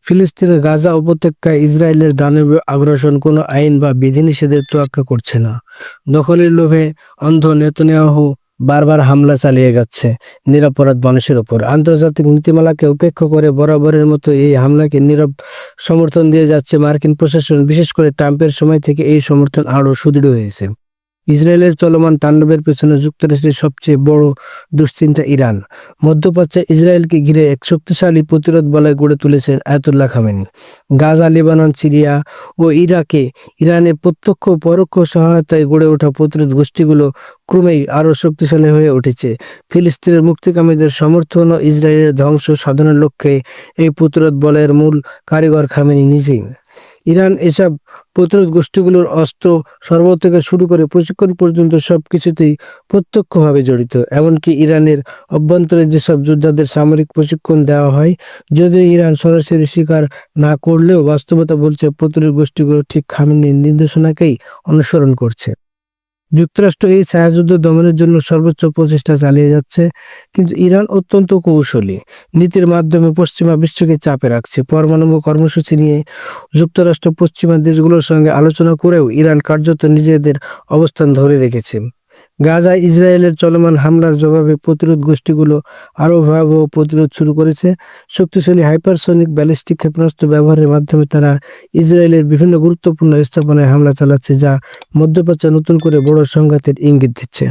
ফিলিস্তিনের গাজা উপত্যকায় ইসরায়েলের দানবীয় আগ্রাসন কোনো আইন বা বিধিনিষেধের তোয়াক্কা করছে না। দখলের লোভে অন্ধ নেতানিয়াহু বারবার হামলা চালিয়ে যাচ্ছে নিরপরাধ মানুষের ওপর। আন্তর্জাতিক নীতিমালাকে উপেক্ষা করে বরাবরের মতো এই হামলাকে নীরব সমর্থন দিয়ে যাচ্ছে মার্কিন প্রশাসন। বিশেষ করে ট্রাম্পের সময় থেকে এই সমর্থন আরও সুদৃঢ় হয়েছে। ইসরায়েলের চলমান তাণ্ডবের পেছনে যুক্তরাষ্ট্রের সবচেয়ে বড় দুশ্চিন্তা ইরান। মধ্যপ্রাচ্যে ইসরায়েলকে ঘিরে এক শক্তিশালী প্রতিরোধ বলয় গড়ে তুলেছেন Ayatollah Khamenei. Gaza, Lebanon, Syria ও ইরাকে ইরানের প্রত্যক্ষ ও পরোক্ষ সহায়তায় গড়ে ওঠা প্রতিরোধ গোষ্ঠীগুলো ক্রমেই আরও শক্তিশালী হয়ে উঠেছে। ফিলিস্তিনের মুক্তিকামীদের সমর্থন ও ইসরায়েলের ধ্বংস সাধনের লক্ষ্যে এই প্রতিরোধ বলয়ের মূল কারিগর খামেনি নিজেই। ইরান এসব প্রতিরোধ গোষ্ঠীগুলোর অস্ত্র সরবরাহ থেকে শুরু করে প্রশিক্ষণ পর্যন্ত সবকিছুতেই প্রত্যক্ষভাবে জড়িত। এমনকি ইরানের অভ্যন্তরে যেসব যোদ্ধাদের সামরিক প্রশিক্ষণ দেওয়া হয়, যদিও ইরান সরাসরি স্বীকার না করলেও বাস্তবতা বলছে প্রতিরোধ গোষ্ঠীগুলো ঠিক খামেনির নির্দেশনাকেই অনুসরণ করছে। যুক্তরাষ্ট্র এই ছায়াযুদ্ধ দমনের জন্য সর্বোচ্চ প্রচেষ্টা চালিয়ে যাচ্ছে, কিন্তু ইরান অত্যন্ত কৌশলী নীতির মাধ্যমে পশ্চিমা বিশ্বকে চাপে রাখছে। পরমাণু কর্মসূচি নিয়ে যুক্তরাষ্ট্র পশ্চিমা দেশগুলোর সঙ্গে আলোচনা করেও ইরান কার্যত নিজেদের অবস্থান ধরে রেখেছে। গাজায় ইসরায়েলের চলমান হামলার জবাবে প্রতিরোধ গোষ্ঠীগুলো আরও ভয়াবহ প্রতিরোধ শুরু করেছে। শক্তিশালী হাইপারসনিক ব্যালিস্টিক ক্ষেপণাস্ত্র ব্যবহারের মাধ্যমে তারা ইসরায়েলের বিভিন্ন গুরুত্বপূর্ণ স্থাপনায় হামলা চালাচ্ছে, যা মধ্যপ্রাচ্যে নতুন করে বড় সংঘাতের ইঙ্গিত দিচ্ছে।